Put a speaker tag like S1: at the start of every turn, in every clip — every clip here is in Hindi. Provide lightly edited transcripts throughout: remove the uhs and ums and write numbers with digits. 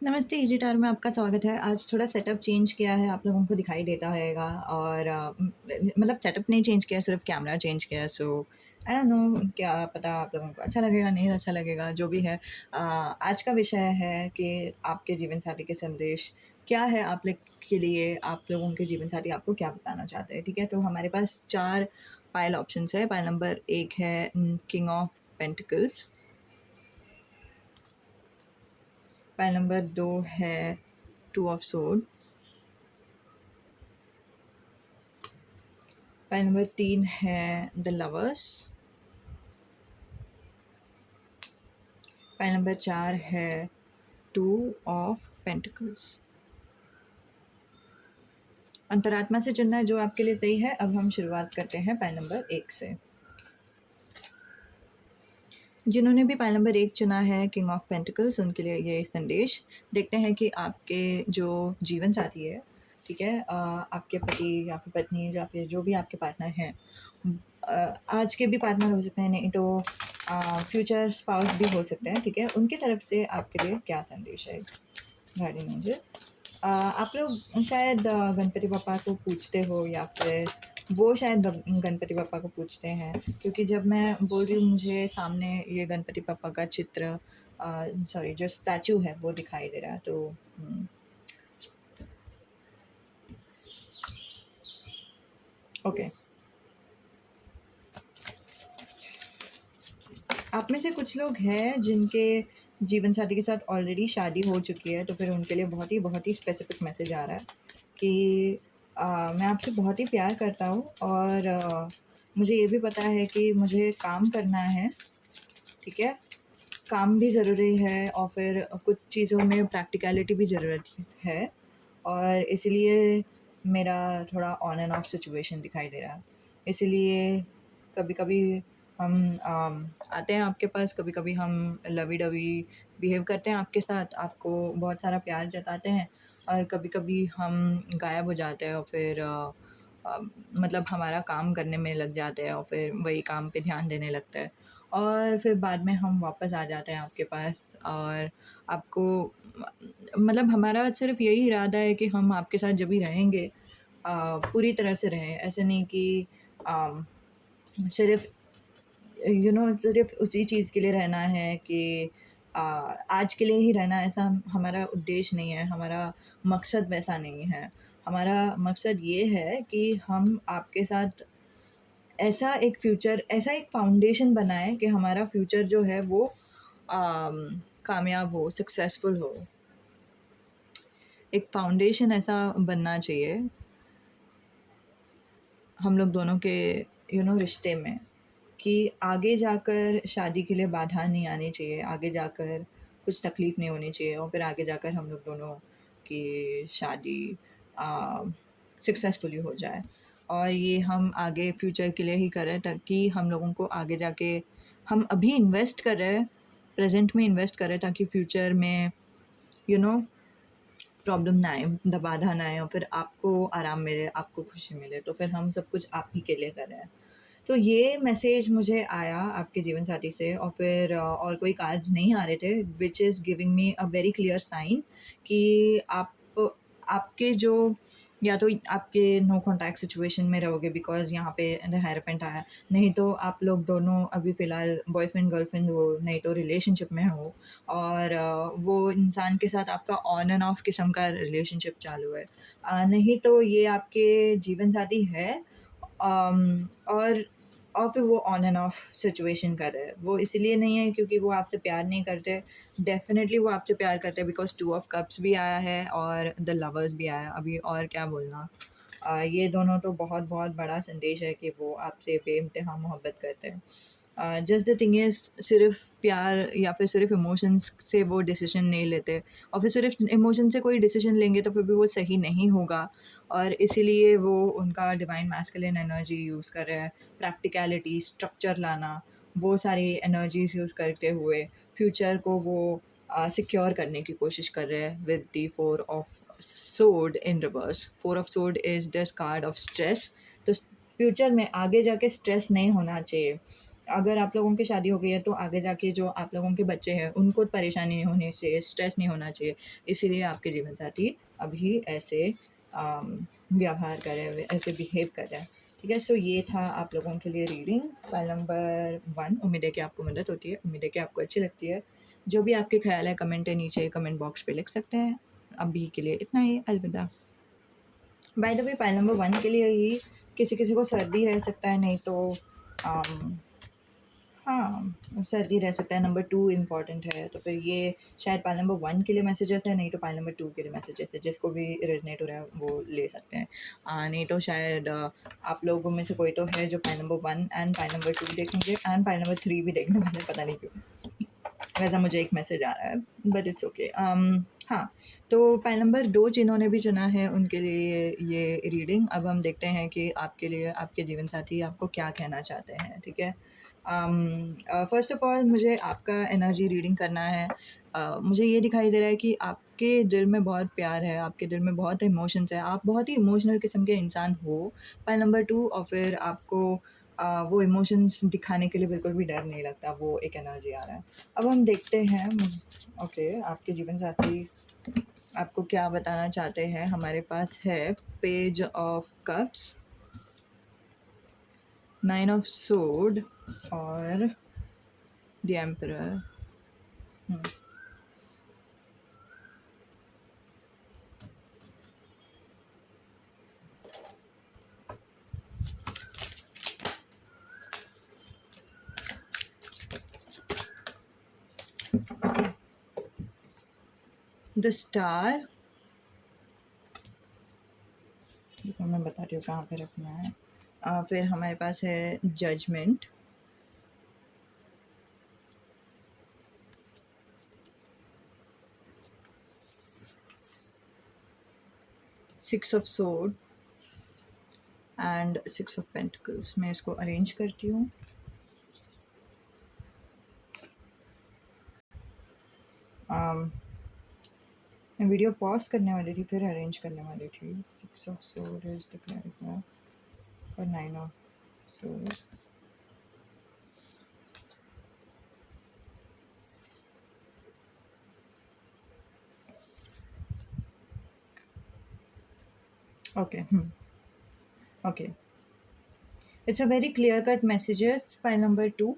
S1: नमस्ते, इजी टावर में आपका स्वागत है। आज थोड़ा सेटअप चेंज किया है, आप लोगों को दिखाई देता रहेगा और मतलब सेटअप नहीं चेंज किया, सिर्फ़ कैमरा चेंज किया है। सो आई डोंट नो, क्या पता आप लोगों को अच्छा लगेगा, नहीं अच्छा लगेगा, जो भी है। आज का विषय है कि आपके जीवनसाथी के संदेश क्या है आप लोग के लिए, आप लोगों के जीवनसाथी आपको क्या बताना चाहते हैं, ठीक है? तो हमारे पास 4 पाइल ऑप्शंस है। पाइल नंबर 1 है king of pentacles. Pile number 2 है two of sword. Pile number 3 है द लवर्स। पाइल नंबर 4 है टू ऑफ पेंटिकल्स। अंतरात्मा से चुनना है जो आपके लिए सही है। अब हम शुरुआत करते हैं पाइल नंबर 1 से। जिन्होंने भी पाइल नंबर 1 चुना है किंग ऑफ पेंटिकल्स, उनके लिए ये संदेश। देखते हैं कि आपके जो जीवन साथी है, ठीक है, आपके पति या फिर पत्नी या फिर जो भी आपके पार्टनर हैं, आज के भी पार्टनर हो सकते हैं, नहीं तो फ्यूचर स्पाउस भी हो सकते हैं, ठीक है। उनकी तरफ से आपके लिए क्या संदेश है गाड़ी मुझे। आप लोग शायद गणपति बप्पा को पूजते हो या फिर वो शायद गणपति बप्पा को पूजते हैं, क्योंकि जब मैं बोल रही हूँ मुझे सामने ये गणपति बप्पा का चित्र, सॉरी, जो स्टैचू है वो दिखाई दे रहा है। तो ओके, आप में से कुछ लोग हैं जिनके जीवन साथी के साथ ऑलरेडी शादी हो चुकी है, तो फिर उनके लिए बहुत ही स्पेसिफिक मैसेज आ रहा है कि मैं आपसे बहुत ही प्यार करता हूँ और मुझे ये भी पता है कि मुझे काम करना है, ठीक है? काम भी ज़रूरी है और फिर कुछ चीज़ों में प्रैक्टिकैलिटी भी ज़रूरत है, और इसलिए मेरा थोड़ा ऑन एंड ऑफ सिचुएशन दिखाई दे रहा है। इसलिए कभी-कभी हम आते हैं आपके पास, कभी-कभी हम लवी-डवी बिहेव करते हैं आपके साथ, आपको बहुत सारा प्यार जताते हैं, और कभी-कभी हम गायब हो जाते हैं और फिर अ, मतलब हमारा काम करने में लग जाते हैं और फिर वही काम पे ध्यान देने लगते हैं, और फिर बाद में हम वापस आ जाते हैं आपके पास। और आपको मतलब हमारा सिर्फ़ यही इरादा है कि हम आपके साथ जब भी रहेंगे, पूरी तरह से रहें। ऐसे नहीं कि सिर्फ़ सिर्फ़ उसी चीज़ के लिए रहना है कि आज के लिए ही रहना है, ऐसा हमारा उद्देश्य नहीं है, हमारा मकसद वैसा नहीं है। हमारा मकसद ये है कि हम आपके साथ ऐसा एक फाउंडेशन बनाएँ कि हमारा फ्यूचर जो है वो कामयाब हो, सक्सेसफुल हो। एक फाउंडेशन ऐसा बनना चाहिए हम लोग दोनों के रिश्ते में, कि आगे जाकर शादी के लिए बाधा नहीं आनी चाहिए, आगे जाकर कुछ तकलीफ़ नहीं होनी चाहिए, और फिर आगे जाकर हम लोग दोनों की शादी सक्सेसफुली हो जाए। और ये हम आगे फ्यूचर के लिए ही कर रहे हैं, ताकि हम लोगों को आगे जाके, हम अभी इन्वेस्ट कर रहे हैं, प्रेज़ेंट में इन्वेस्ट कर रहे हैं, ताकि फ्यूचर में यू नो प्रॉब्लम ना आए, बाधा ना आए, और फिर आपको आराम मिले, आपको खुशी मिले, तो फिर हम सब कुछ आप ही के लिए कर रहे हैं। तो ये मैसेज मुझे आया आपके जीवन साथी से, और फिर और कोई कार्ड्स नहीं आ रहे थे, which is giving me a very clear sign कि आप आपके जो, या तो आपके नो कॉन्टैक्ट सिचुएशन में रहोगे, बिकॉज़ यहाँ पे द हायरपेंट आया, नहीं तो आप लोग दोनों अभी फ़िलहाल बॉयफ्रेंड गर्लफ्रेंड हो, नहीं तो रिलेशनशिप में हो, और वो इंसान के साथ आपका ऑन एंड ऑफ किस्म का रिलेशनशिप चालू है। नहीं तो ये आपके जीवन साथी है, और फिर वो ऑन एंड ऑफ सिचुएशन कर रहे हैं। वो इसलिए नहीं है क्योंकि वो आपसे प्यार नहीं करते, डेफ़िनेटली वो आपसे प्यार करते हैं, बिकॉज़ टू ऑफ कप्स भी आया है और द लवर्स भी आया है। अभी और क्या बोलना। ये दोनों तो बहुत-बहुत बड़ा संदेश है कि वो आपसे बेइंतहा मोहब्बत करते हैं। जस्ट द थिंग इज़, सिर्फ़ प्यार या फिर सिर्फ़ इमोशंस से वो डिसीज़न नहीं लेते, और फिर सिर्फ़ इमोशन से कोई डिसीज़न लेंगे तो फिर भी वो सही नहीं होगा, और इसीलिए वो उनका डिवाइन मैस्कुलिन एनर्जी यूज़ कर रहे हैं, प्रैक्टिकैलिटी, स्ट्रक्चर लाना, वो सारी एनर्जीज़ यूज़ करते हुए फ्यूचर को वो सिक्योर करने की कोशिश कर रहे हैं with the four of sword in reverse. Four of sword is this card of stress. तो फ्यूचर में आगे जाके स्ट्रेस नहीं होना चाहिए, अगर आप लोगों की शादी हो गई है तो आगे जाके जो आप लोगों के बच्चे हैं उनको परेशानी नहीं होनी चाहिए, स्ट्रेस नहीं होना चाहिए। इसीलिए आपके जीवन साथी अभी ऐसे व्यवहार कर रहे हैं, ऐसे बिहेव कर रहे हैं। ठीक है, सो ये था आप लोगों के लिए रीडिंग फाइल नंबर 1। उम्मीद है कि आपको मदद होती है, उम्मीद है कि आपको अच्छी लगती है। जो भी आपके ख्याल है कमेंट है नीचे कमेंट बॉक्स पे लिख सकते हैं। अभी के लिए इतना ही, अलविदा। By the way file number 1 के लिए ही किसी किसी को सर्दी रह सकता है, नहीं तो हाँ, सर्दी रह सकता है। नंबर 2 इम्पॉर्टेंट है, तो फिर ये शायद पाइल नंबर 1 के लिए मैसेजेस है, नहीं तो पाइल नंबर 2 के लिए मैसेजेस है। जिसको भी रेजोनेट हो रहा है वो ले सकते हैं। नहीं तो शायद आप लोगों में से कोई तो है जो pile number 1 and pile number 2 देखेंगे एंड पाइल नंबर 3 भी देखने वाले, पता नहीं क्यों। वैसा मुझे एक मैसेज आ रहा है, बट इट्स ओके। हाँ, तो पाइल नंबर 2 जिन्होंने भी चुना है उनके लिए ये रीडिंग। अब हम देखते हैं कि आपके लिए आपके जीवन साथी आपको क्या कहना चाहते हैं, ठीक है? फ़र्स्ट ऑफ़ ऑल मुझे आपका एनर्जी रीडिंग करना है। मुझे ये दिखाई दे रहा है कि आपके दिल में बहुत प्यार है, आपके दिल में बहुत इमोशंस है, आप बहुत ही इमोशनल किस्म के इंसान हो, पाइल नंबर 2। और फिर आपको वो इमोशंस दिखाने के लिए बिल्कुल भी डर नहीं लगता, वो एक एनर्जी आ रहा है। अब हम देखते हैं ओके आपके जीवन साथी आपको क्या बताना चाहते हैं। हमारे पास है page of cups, 9 of sword और द एम्परर। द स्टार, देखो मैं बताती हूँ कहाँ पे रखना है। फिर हमारे पास है judgement, six of sword and six of pentacles. मैं इसको अरेंज करती हूँ। मैं वीडियो पॉज करने वाली थी फिर अरेंज करने वाली थी। Six of sword is the clarifier और 9 of sword. Okay okay, it's a very clear cut messages. File number 2,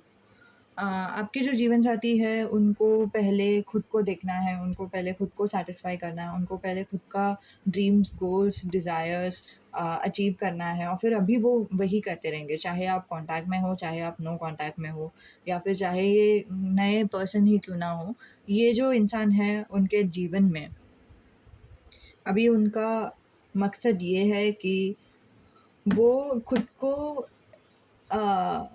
S1: आपके जो जीवन साथी है उनको पहले खुद को देखना है, उनको पहले खुद को सैटिस्फाई करना है, उनको पहले खुद का ड्रीम्स, गोल्स, डिज़ायर्स अचीव करना है और फिर अभी वो वही करते रहेंगे, चाहे आप कॉन्टैक्ट में हो, चाहे आप नो कॉन्टैक्ट में हो, या फिर चाहे ये नए पर्सन ही क्यों ना हो। ये जो इंसान है उनके जीवन में अभी उनका मकसद ये है कि वो खुद को अ,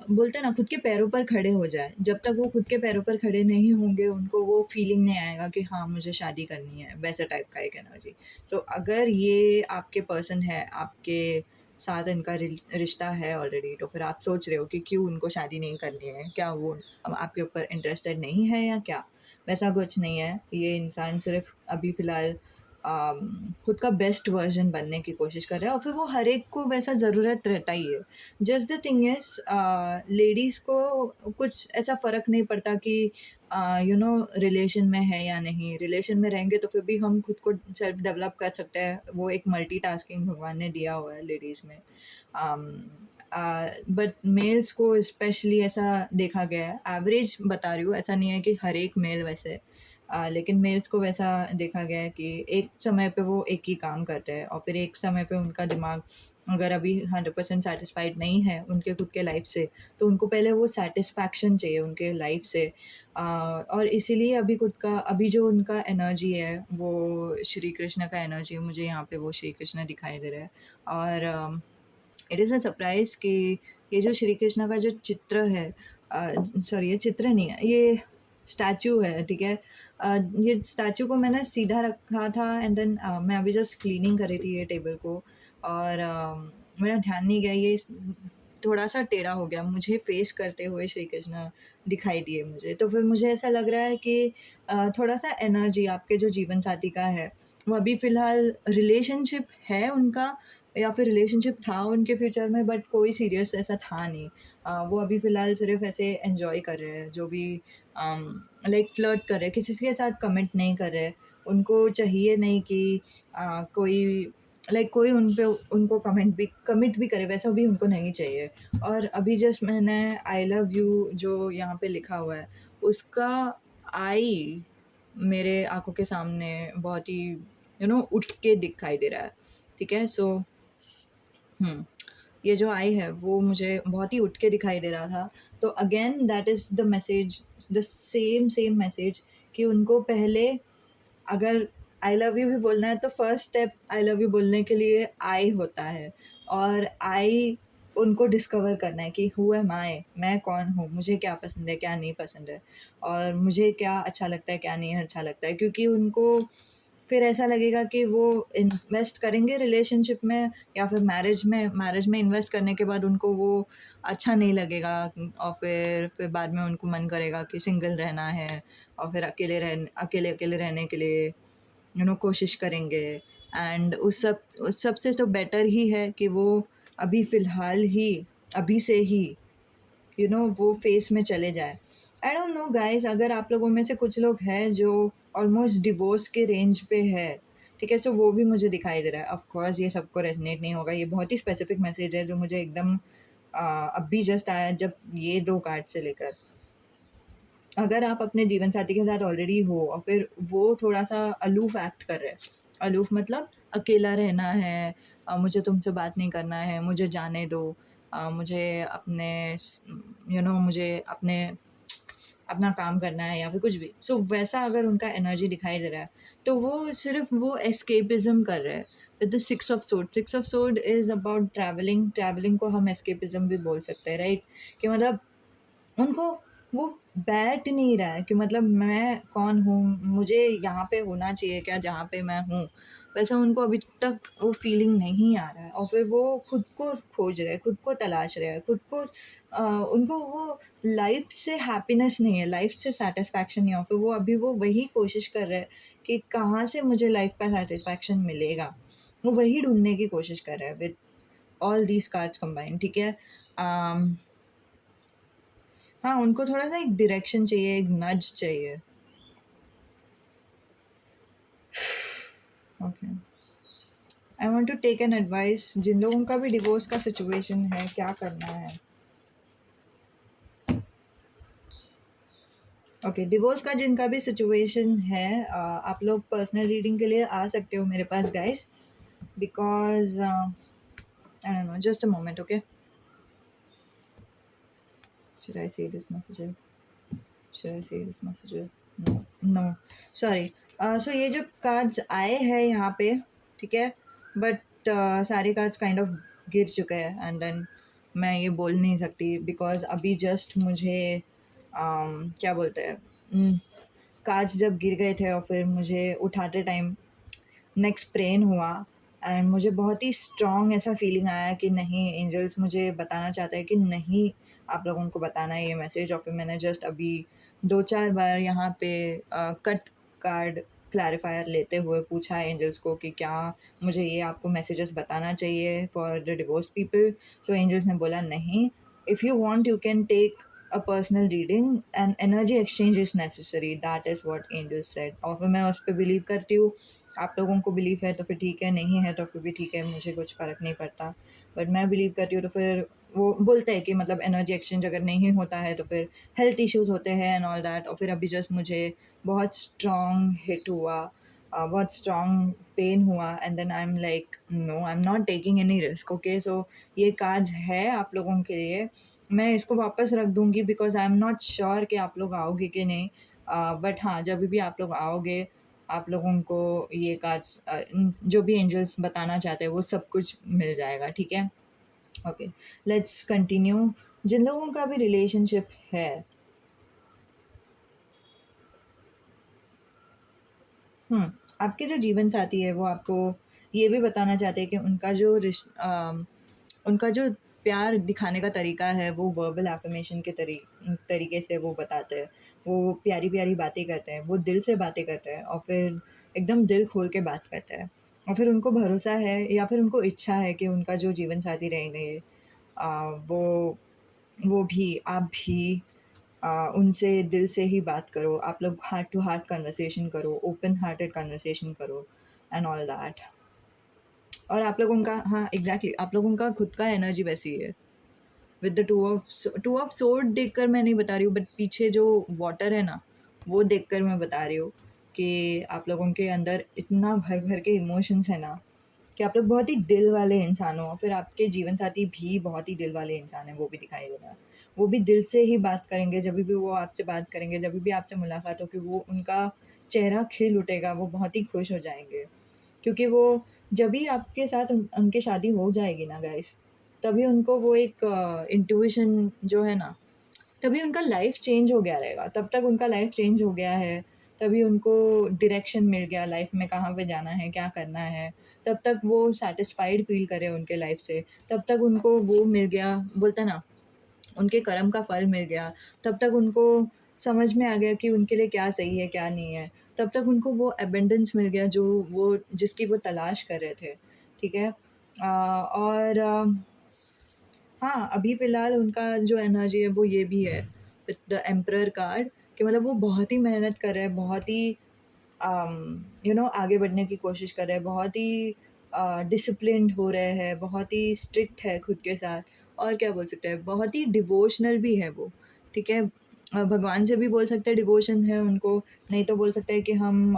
S1: बोलते हैं ना खुद के पैरों पर खड़े हो जाए। जब तक वो खुद के पैरों पर खड़े नहीं होंगे, उनको वो फीलिंग नहीं आएगा कि हाँ, मुझे शादी करनी है, वैसा टाइप का एक एनर्जी। सो अगर ये आपके पर्सन है, आपके साथ इनका रिश्ता है ऑलरेडी, तो फिर आप सोच रहे हो कि क्यों उनको शादी नहीं करनी है? क्या वो अब आपके ऊपर इंटरेस्टेड नहीं है या क्या? वैसा कुछ नहीं है। ये इंसान सिर्फ़ अभी फ़िलहाल खुद का बेस्ट वर्ज़न बनने की कोशिश कर रहा है और फिर वो हर एक को वैसा ज़रूरत रहता ही है। Just the thing is ladies को कुछ ऐसा फ़र्क नहीं पड़ता कि रिलेशन में है या नहीं। रिलेशन में रहेंगे तो फिर भी हम खुद को सेल्फ डेवलप कर सकते हैं। वो एक मल्टीटास्किंग भगवान ने दिया हुआ है लेडीज़ में। बट मेल्स को स्पेशली ऐसा देखा गया है। एवरेज बता रही हूँ, ऐसा नहीं है कि हर एक मेल वैसे। लेकिन मेल्स को वैसा देखा गया है कि एक समय पे वो एक ही काम करते हैं और फिर एक समय पे उनका दिमाग अगर अभी 100% सैटिस्फाइड नहीं है उनके खुद के लाइफ से, तो उनको पहले वो सैटिस्फैक्शन चाहिए उनके लाइफ से। और इसीलिए अभी जो उनका एनर्जी है वो श्री कृष्ण का एनर्जी है। मुझे यहाँ पे वो श्री कृष्ण दिखाई दे रहा है और इट इज़ अ सरप्राइज़ कि ये जो श्री कृष्ण का जो चित्र है, सॉरी ये चित्र नहीं है, ये स्टैच्यू है, ठीक है? ये स्टैच्यू को मैंने सीधा रखा था एंड देन मैं अभी जस्ट क्लीनिंग कर रही थी ये टेबल को और मेरा ध्यान नहीं गया ये थोड़ा-सा टेढ़ा हो गया। मुझे फ़ेस करते हुए श्री कृष्ण दिखाई दिए मुझे। तो फिर मुझे ऐसा लग रहा है कि थोड़ा-सा एनर्जी आपके जो जीवन साथी का है, वो अभी फ़िलहाल रिलेशनशिप है उनका, या फिर रिलेशनशिप था उनके फ्यूचर में, बट कोई सीरियस ऐसा था नहीं। वो अभी फ़िलहाल सिर्फ़ ऐसे एन्जॉय कर रहे हैं, जो भी लाइक फ्लर्ट कर रहे हैं, किसी के साथ कमिट नहीं कर रहे हैं। उनको चाहिए नहीं कि कोई लाइक कोई उन पे उनको कमिट भी करे, वैसा भी उनको नहीं चाहिए। और अभी जस्ट मैंने आई लव यू जो यहाँ पे लिखा हुआ है, उसका आई मेरे आँखों के सामने बहुत ही उठ के दिखाई दे रहा है, ठीक है? सो हुँ, ये जो आई है वो मुझे बहुत ही उठ के दिखाई दे रहा था। तो again that is the message, the same message कि उनको पहले अगर आई लव यू भी बोलना है तो first step I love you बोलने के लिए आई होता है, और आई उनको डिस्कवर करना है कि हू एम आई, मैं कौन हूँ, मुझे क्या पसंद है, क्या नहीं पसंद है, और मुझे क्या अच्छा लगता है, क्या नहीं अच्छा लगता है। क्योंकि उनको फिर ऐसा लगेगा कि वो इन्वेस्ट करेंगे रिलेशनशिप में या फिर मैरिज में इन्वेस्ट करने के बाद उनको वो अच्छा नहीं लगेगा, और फिर बाद में उनको मन करेगा कि सिंगल रहना है, और फिर अकेले रहने के लिए कोशिश करेंगे। एंड उस सब से तो बेटर ही है कि वो अभी फ़िलहाल ही, अभी से ही वो फ़ेज़ में चले जाएँ। आई डोंट नो गाइज़, अगर आप लोगों में से कुछ लोग हैं जो ऑलमोस्ट डिवोर्स के रेंज पे है, ठीक है? सो वो भी मुझे दिखाई दे रहा है। ऑफ़ कोर्स ये सबको रेज़ोनेट नहीं होगा, ये बहुत ही स्पेसिफ़िक मैसेज है जो मुझे एकदम अभी जस्ट आया जब ये 2 कार्ड से लेकर। अगर आप अपने जीवन साथी के साथ ऑलरेडी हो और फिर वो थोड़ा-सा अलूफ़ एक्ट कर रहे हैं, अलूफ़ मतलब अकेला रहना है, मुझे तुमसे बात नहीं करना है, मुझे जाने दो, मुझे मुझे अपना काम करना है या फिर कुछ भी। सो वैसा अगर उनका एनर्जी दिखाई दे रहा है, तो वो सिर्फ़ वो एस्केपिज़्म कर रहे हैं। With the six of sword is about travelling को हम एस्केपिज़्म भी बोल सकते हैं, राइट? कि मतलब उनको वो बैठ नहीं रहा है कि मतलब मैं कौन हूँ? मुझे यहाँ पे होना चाहिए क्या जहाँ पे मैं हूँ? वैसा उनको अभी तक वो फ़ीलिंग नहीं आ रहा है, और फिर वो खुद को खोज रहे हैं, खुद को तलाश रहे हैं, खुद को उनको वो लाइफ़ से हैप्पीनेस नहीं है, लाइफ़ से सैटिस्फैक्शन नहीं है, और फिर वो अभी वो वही कोशिश कर रहे हैं कि कहाँ से मुझे लाइफ़ का सैटिस्फैक्शन मिलेगा? वो वही ढूँढने की कोशिश कर रहे हैं with all these cards combined, ठीक है? अम हाँ, उनको थोड़ा-सा एक डायरेक्शन चाहिए, एक नड्ज चाहिए। Okay. I want to take an advice, जिन लोगों का भी डिवोर्स का सिचुएशन है, क्या करना है? ओके, डिवोर्स का जिनका भी सिचुएशन है, आप लोग पर्सनल रीडिंग के लिए आ सकते हो मेरे पास guys, because I don't know, just a moment, okay? Should I say this messages? Should I say this messages? No, no, sorry. So ये जो कार्ड्स आए हैं यहाँ पे, ठीक है? बट सारे कार्ड्स काइंड ऑफ गिर चुके हैं, एंड देन मैं ये बोल नहीं सकती बिकॉज़ अभी जस्ट मुझे क्या बोलते हैं, कार्ड्स जब गिर गए थे और फिर मुझे उठाते टाइम नेक स्प्रेन हुआ, एंड मुझे बहुत ही स्ट्रॉन्ग ऐसा फीलिंग आया कि नहीं, एंजल्स मुझे बताना चाहता है कि नहीं, आप लोगों को बताना है ये मैसेज। और फिर मैंने जस्ट अभी 2-4 बार यहाँ पे कट कार्ड क्लैरिफायर लेते हुए पूछा एंजल्स को कि क्या मुझे ये आपको मैसेजेस बताना चाहिए फॉर द डिवोर्स पीपल? तो एंजल्स ने बोला नहीं, if you want you can take a personal reading, and energy exchange is necessary, that is what angels said। और फिर मैं उस पर बिलीव करती हूँ। आप लोगों को बिलीव है तो फिर ठीक है, नहीं है तो फिर भी ठीक है, मुझे कुछ फ़र्क नहीं पड़ता। बट मैं बिलीव करती हूँ, तो फिर वो बोलते हैं कि मतलब एनर्जी एक्सचेंज अगर नहीं होता है तो फिर हेल्थ इश्यूज़ होते हैं एंड ऑल दैट। और फिर अभी जस्ट मुझे बहुत स्ट्रॉन्ग हिट हुआ, बहुत स्ट्रॉन्ग पेन हुआ, and then I am like no, I am not taking any risk, okay? So ये कार्ड्स है आप लोगों के लिए। मैं इसको वापस रख दूँगी because I am not sure कि आप लोग आओगे कि नहीं। बट हाँ, जब भी आप लोग आओगे, आप लोगों को ये कार्ड्स जो भी एंजल्स बताना चाहते हैं वो सब कुछ मिल जाएगा, ठीक है? Okay, let's continue. जिन लोगों का भी रिलेशनशिप है, आपके जो जीवन साथी है वो आपको ये भी बताना चाहते हैं कि उनका जो प्यार दिखाने का तरीका है वो वर्बल एफर्मेशन के तरीके से वो बताते हैं। वो प्यारी-प्यारी बातें करते हैं, वो दिल से बातें करते हैं और फिर एकदम दिल खोल के बात करते हैं। और फिर उनको भरोसा है या फिर उनको इच्छा है कि उनका जो जीवन साथी रहेंगे वो भी आप भी उनसे दिल से ही बात करो, आप लोग हार्ट टू हार्ट कन्वर्सेशन करो, ओपन हार्टेड कन्वर्सेशन करो एंड ऑल दैट। और आप लोगों का, हाँ एग्जैक्टली, आप लोगों का खुद का एनर्जी वैसी है। With the two of sword देखकर मैं नहीं बता रही हूँ, बट पीछे जो वाटर है ना, वो देखकर मैं बता रही हूँ कि आप लोगों के अंदर इतना भर भर के इमोशंस है ना, कि आप लोग बहुत ही दिल वाले इंसान हो। फिर आपके जीवन साथी भी बहुत ही दिल वाले इंसान हैं, वो भी दिखाई देगा। वो भी दिल से ही बात करेंगे, जब भी वो आपसे बात करेंगे, जब भी आपसे मुलाकात होगी, वो उनका चेहरा खिल उठेगा, वो बहुत ही खुश हो जाएँगे। क्योंकि वो जब भी आपके साथ उनकी शादी हो जाएगी ना गाइस, तभी उनको वो एक इंट्यूशन जो है ना, तभी उनका लाइफ चेंज हो गया रहेगा। तब तक उनका लाइफ चेंज हो गया है, तभी उनको डायरेक्शन मिल गया लाइफ में, कहाँ पे जाना है, क्या करना है। तब तक वो सैटिस्फाइड फ़ील कर रहे हैं उनके लाइफ से, तब तक उनको वो मिल गया, बोलते हैं ना, उनके कर्म का फल मिल गया। तब तक उनको समझ में आ गया कि उनके लिए क्या सही है, क्या नहीं है। तब तक उनको वो अबंडेंस मिल गया जो वो जिसकी वो तलाश कर रहे थे, ठीक है? और हाँ, अभी फ़िलहाल उनका जो एनर्जी है वो ये भी है विद द एम्परर कार्ड, कि मतलब वो बहुत ही मेहनत कर रहे हैं, बहुत ही आगे बढ़ने की कोशिश कर रहे हैं, बहुत ही डिसिप्लिन्ड हो रहे हैं, बहुत ही स्ट्रिक्ट है खुद के साथ। और क्या बोल सकते हैं, बहुत ही डिवोशनल भी है वो, ठीक है? भगवान से भी बोल सकते हैं डिवोशन है उनको, नहीं तो बोल सकते हैं कि हम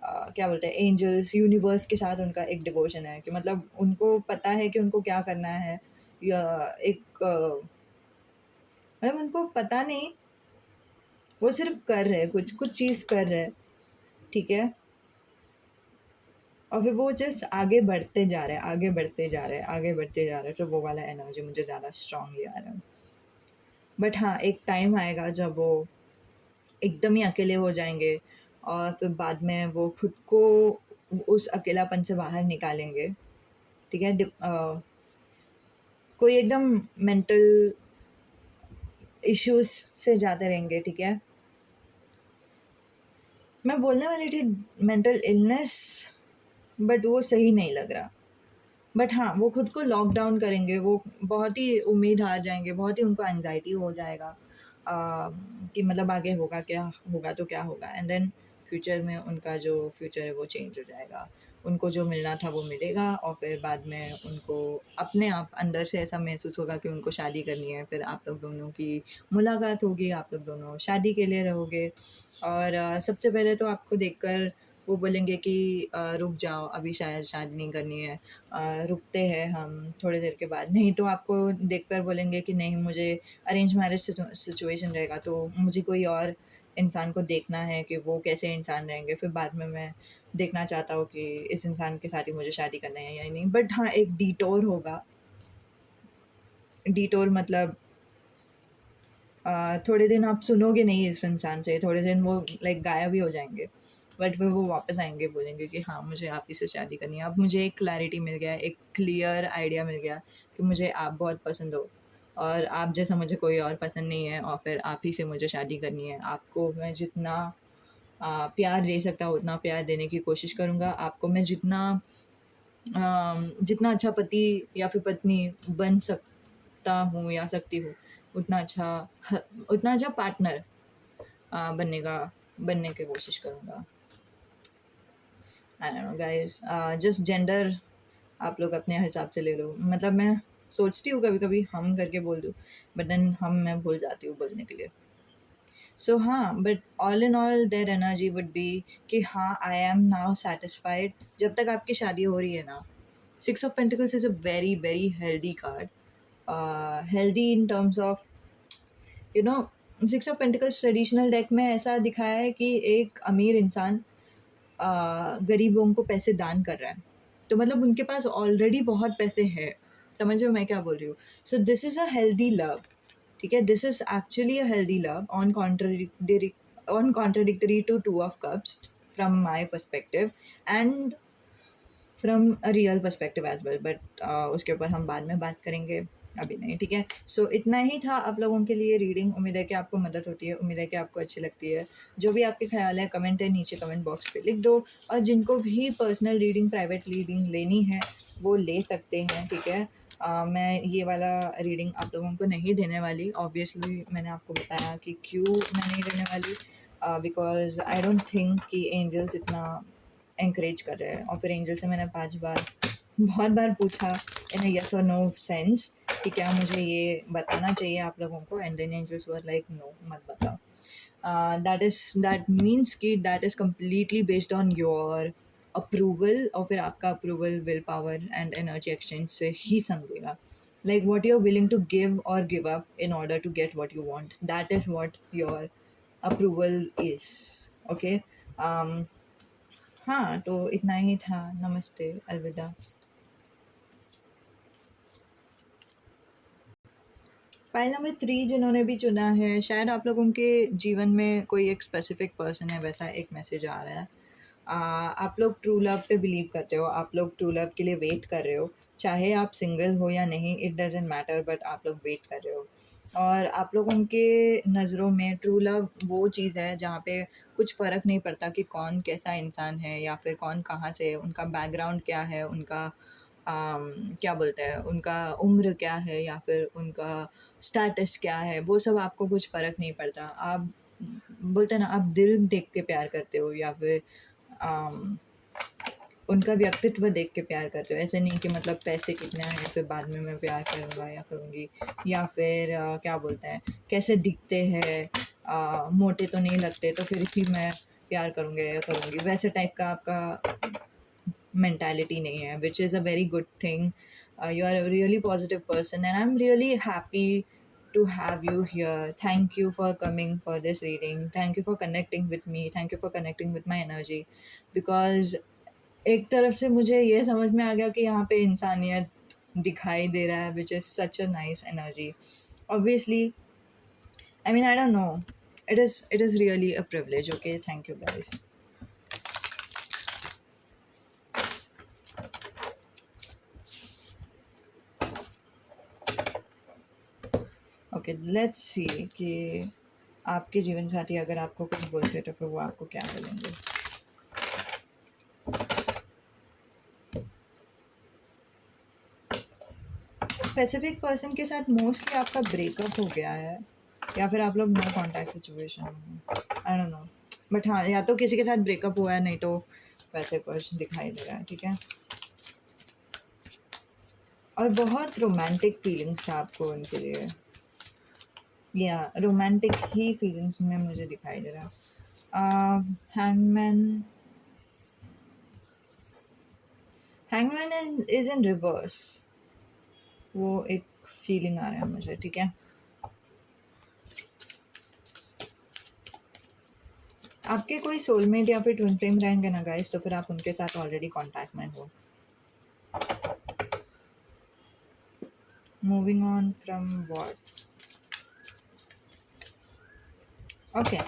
S1: क्या बोलते हैं, एंजल्स, यूनिवर्स के साथ उनका एक डिवोशन है, कि मतलब उनको पता है कि उनको क्या करना है, या एक मतलब उनको पता नहीं, वो सिर्फ़ कर रहे हैं, कुछ चीज़ कर रहे हैं, ठीक है? और फिर वो जस्ट आगे बढ़ते जा रहे हैं, आगे बढ़ते जा रहे हैं, आगे बढ़ते जा रहे हैं, तो वो वाला एनर्जी मुझे ज़्यादा स्ट्रॉन्गली आ रहा है। बट हाँ, एक टाइम आएगा जब वो एकदम ही अकेले हो जाएँगे, और फिर बाद में वो खुद को उस अकेलापन से बाहर निकालेंगे, ठीक है? कोई एकदम मेंटल इश्यूज़ से जाते रहेंगे, ठीक है? मैं बोलने वाली थी मेंटल इलनेस, बट वो सही नहीं लग रहा। बट हाँ, वो खुद को लॉक डाउन करेंगे, वो बहुत ही उम्मीद हार जाएँगे, बहुत ही उनको एंग्ज़ायटी हो जाएगा कि मतलब आगे होगा क्या होगा, तो क्या होगा? एंड देन फ्यूचर में उनका जो फ्यूचर है वो चेंज हो जाएगा। उनको जो मिलना था वो मिलेगा, और फिर बाद में उनको अपने आप अंदर से ऐसा महसूस होगा कि उनको शादी करनी है, फिर आप लोग दोनों की मुलाकात होगी, आप लोग दोनों शादी के लिए रहोगे। और सबसे पहले तो आपको देखकर वो बोलेंगे कि रुक जाओ, अभी शायद शादी नहीं करनी है, रुकते हैं हम थोड़ी देर के बाद। नहीं तो आपको देखकर बोलेंगे कि नहीं, मुझे अरेंज मैरिज सिचुएशन रहेगा, तो मुझे कोई और इंसान को देखना है कि वो कैसे इंसान रहेंगे। फिर बाद में मैं देखना चाहता हूँ कि इस इंसान के साथ ही मुझे शादी करना है या नहीं। बट हाँ, एक डिटोर होगा। डिटोर मतलब थोड़े दिन आप सुनोगे नहीं इस इंसान से, थोड़े दिन वो लाइक गायब ही हो जाएँगे। बट फिर वो वापस आएँगे, बोलेंगे कि हाँ, मुझे आप ही से शादी करनी है। अब मुझे एक क्लैरिटी मिल गया है, एक क्लियर आइडिया मिल गया कि मुझे आप बहुत पसंद हो, और आप जैसा मुझे कोई और पसंद नहीं है, और फिर आप ही से मुझे शादी करनी है। आपको मैं जितना प्यार दे सकता हूँ, उतना प्यार देने की कोशिश करूँगा। आपको मैं जितना अच्छा पति या फिर पत्नी बन सकता हूँ या सकती हूँ, उतना अच्छा ह उतना अच्छा पार्टनर बनने की कोशिश करूँगा। आई don't no guys, just gender आप लोग अपने हिसाब से ले लो। मतलब मैं सोचती हूँ कभी-कभी हम करके बोल दूँ, बट देन मैं भूल जाती हूँ बोलने के लिए। सो हाँ, but all in all their energy would be कि हाँ, आई एम नाउ सैटिस्फाइड जब तक आपकी शादी हो रही है ना। Six of pentacles is a very, very healthy card. Healthy in terms of, you know, six of pentacles traditional deck में ऐसा दिखाया है कि एक अमीर इंसान गरीबों को पैसे दान कर रहा है। तो मतलब उनके पास ऑलरेडी बहुत पैसे हैं। समझ रहे हो मैं क्या बोल रही हूँ? So this is a healthy love, ठीक है? This is actually a healthy love on contradictory to two of cups from my perspective, and from a real perspective as well, but उसके ऊपर हम बाद में बात करेंगे। अभी नहीं, ठीक है? सो इतना ही था आप लोगों के लिए रीडिंग। उम्मीद है कि आपको मदद होती है, उम्मीद है कि आपको अच्छी लगती है। जो भी आपके ख़्याल है कमेंट है नीचे कमेंट बॉक्स पे लिख दो, और जिनको भी पर्सनल रीडिंग, प्राइवेट रीडिंग लेनी है वो ले सकते हैं, ठीक है? मैं ये वाला रीडिंग आप लोगों को नहीं देने वाली। ऑब्वियसली मैंने आपको बताया कि क्यों मैं नहीं देने वाली, बिकॉज़ आई डोंट थिंक कि एंजल्स इतना एनकरेज कर रहे हैं। और फिर एंजल से मैंने 5 बार बहुत बार पूछा इन अ येस और नो सेंस कि क्या मुझे ये बताना चाहिए आप लोगों को, and then angels were like no, मत बताओ। दैट मीन्स कि that is completely based on your approval, और फिर आपका approval will power and energy exchange से ही समझेगा। Like what you are willing to give और give up in order to get what you want, that is what your approval is. Okay, हाँ, तो इतना ही था। नमस्ते, अलविदा। फाइल नंबर 3 जिन्होंने भी चुना है, शायद आप लोगों के जीवन में कोई एक स्पेसिफिक पर्सन है, वैसा एक मैसेज आ रहा है। आप लोग ट्रू लव पे बिलीव करते हो, आप लोग ट्रू लव के लिए वेट कर रहे हो, चाहे आप सिंगल हो या नहीं, इट डजेंट मैटर, बट आप लोग वेट कर रहे हो। और आप लोगों के नज़रों में ट्रू लव वो चीज़ है जहाँ पे कुछ फ़र्क नहीं पड़ता कि कौन कैसा इंसान है, या फिर कौन कहाँ से है, उनका बैकग्राउंड क्या है, उनका क्या बोलते हैं, उनका उम्र क्या है, या फिर उनका स्टेटस क्या है, वो सब आपको कुछ फ़र्क नहीं पड़ता। आप बोलते हैं ना, आप दिल देख के प्यार करते हो, या फिर अम, उनका व्यक्तित्व देख के प्यार करते हो। ऐसे नहीं कि मतलब पैसे कितने हैं फिर बाद में मैं प्यार करूँगा या करूँगी, या फिर क्या बोलते हैं, कैसे दिखते हैं, मोटे तो नहीं लगते तो फिर ही मैं प्यार करूँगा या करूँगी, वैसे टाइप का आपका mentality नहीं है, which is a very good thing. You are a really positive person, and I'm really happy to have you here. Thank you for coming for this reading. Thank you for connecting with me. Thank you for connecting with my energy. Because एक तरफ से मुझे ये समझ में आ गया कि यहाँ पे इंसानियत दिखाई दे रहा है, which is such a nice energy. Obviously, I mean, I don't know. It is really a privilege. Okay, thank you guys. Okay, let's see कि आपके जीवन साथी अगर आपको कुछ बोलते तो फिर वो आपको क्या बोलेंगे। स्पेसिफिक पर्सन के साथ मोस्टली आपका ब्रेकअप हो गया है, या फिर आप लोग नो कॉन्टैक्ट सिचुएशन में, आई डोंट नो। बट हाँ, या तो किसी के साथ ब्रेकअप हुआ है, नहीं तो वैसे कुछ दिखाई दे रहा है, ठीक है? और बहुत रोमांटिक फीलिंग्स था आपको उनके लिए, या रोमांटिक ही फीलिंग्स में मुझे दिखाई दे रहा। Hangman, hangman is in reverse, वो एक फीलिंग आ रहा है मुझे, ठीक है? आपके कोई सोलमेट या फिर ट्विन फ्लेम रहेंगे ना गाइस, तो फिर आप उनके साथ ऑलरेडी कांटेक्ट में हो। Moving on from what? Okay,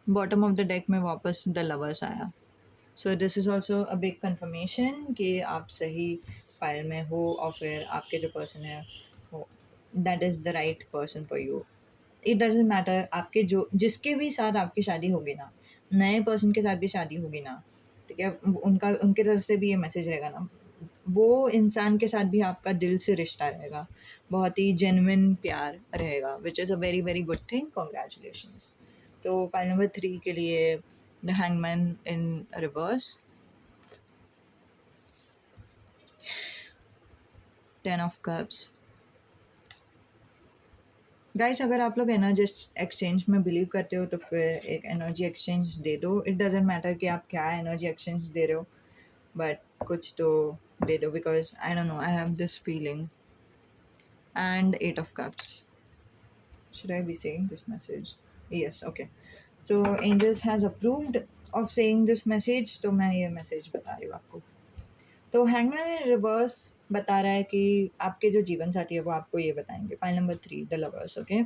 S1: bottom of the deck में वापस द लवर्स आया। So this is also a big confirmation कि आप सही फाइल में हो, और फिर आपके जो पर्सन है वो, that is the right person for you. It doesn't matter आपके जो जिसके भी साथ आपकी शादी होगी ना, नए पर्सन के साथ भी शादी होगी ना, ठीक है? उनका उनके तरफ से भी ये मैसेज रहेगा ना, वो इंसान के साथ भी आपका दिल से रिश्ता रहेगा, बहुत ही जेन्युइन प्यार रहेगा, which is a very very good thing. Congratulations. तो पाइल नंबर 3 के लिए the hangman in reverse, 10 of cups. Guys, अगर आप लोग एनर्जी एक्सचेंज में बिलीव करते हो तो फिर एक एनर्जी एक्सचेंज दे दो। इट डजेंट मैटर कि आप क्या एनर्जी एक्सचेंज दे रहे हो, बट कुछ तो दे दो, because I don't no, I have this feeling. And 8 of cups. Should I be saying this message? Yes, okay. So angels has approved of saying this message, तो मैं ये मैसेज बता रही हूँ आपको। तो हैंगमैन रिवर्स बता रहा है कि आपके जो जीवन साथी है वो आपको ये बताएंगे। Pile number 3 the lovers. Okay,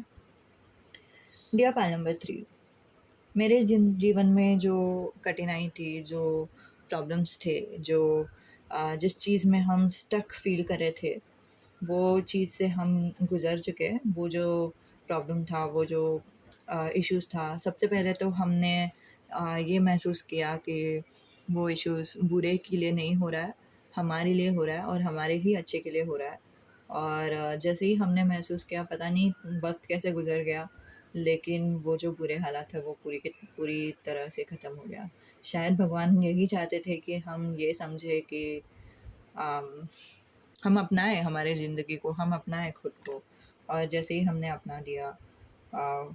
S1: dear pile number 3, मेरे जीवन में जो कठिनाई थी, जो प्रॉब्लम्स थे, जो जिस चीज़ में हम स्टक फ़ील कर रहे थे, वो चीज़ से हम गुज़र चुके हैं। वो जो प्रॉब्लम था, वो जो इश्यूज़ था, सबसे पहले तो हमने ये महसूस किया कि वो इश्यूज़ बुरे के लिए नहीं हो रहा है, हमारे लिए हो रहा है और हमारे ही अच्छे के लिए हो रहा है। और जैसे ही हमने महसूस किया, पता नहीं वक़्त कैसे गुज़र गया, लेकिन वो जो बुरे हालात थे वो पूरी तरह से ख़त्म हो गया। शायद भगवान यही चाहते थे कि हम ये समझें कि अम, हम अपनाएँ हमारे ज़िंदगी को, हम अपनाएँ खुद को। और जैसे ही हमने अपना लिया,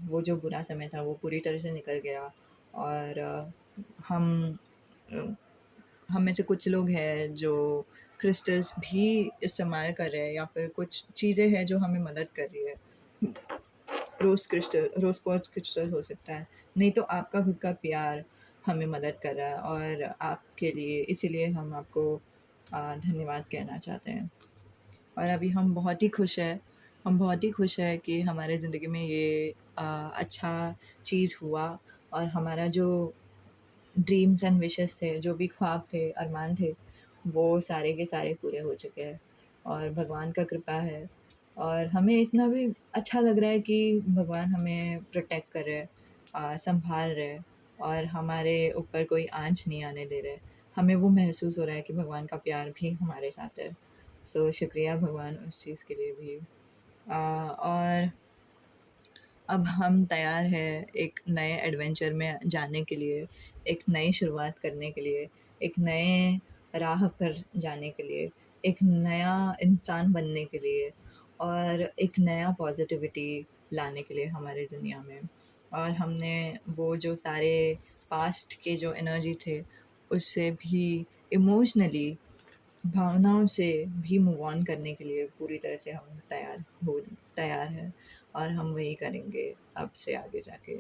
S1: वो जो बुरा समय था वो पूरी तरह से निकल गया। और हम अ, हम में से कुछ लोग हैं जो क्रिस्टल्स भी इस्तेमाल कर रहे हैं, या फिर कुछ चीज़ें हैं जो हमें मदद कर रही है। रोज़ क्वार्ट्ज़ क्रिस्टल हो सकता है, नहीं तो आपका खुद का प्यार हमें मदद कर रहा है, और आपके लिए इसीलिए हम आपको धन्यवाद कहना चाहते हैं। और अभी हम बहुत ही खुश हैं, हम बहुत ही खुश हैं कि हमारे ज़िंदगी में ये अच्छा चीज़ हुआ, और हमारा जो ड्रीम्स एंड विशेस थे, जो भी ख्वाब थे, अरमान थे, वो सारे के सारे पूरे हो चुके हैं, और भगवान का कृपा है। और हमें इतना भी अच्छा लग रहा है कि भगवान हमें प्रोटेक्ट कर रहे हैं, संभाल रहे हैं, और हमारे ऊपर कोई आँच नहीं आने दे रहे। हमें वो महसूस हो रहा है कि भगवान का प्यार भी हमारे साथ है। सो शुक्रिया भगवान उस चीज़ के लिए भी। और अब हम तैयार हैं एक नए एडवेंचर में जाने के लिए, एक नई शुरुआत करने के लिए, एक नए राह पर जाने के लिए, एक नया इंसान बनने के लिए, और एक नया पॉज़िटिविटी लाने के लिए हमारी दुनिया में। और हमने वो जो सारे पास्ट के जो एनर्जी थे, उससे भी इमोशनली, भावनाओं से भी मूव ऑन करने के लिए पूरी तरह से हम तैयार हैं, और हम वही करेंगे अब से आगे जाके।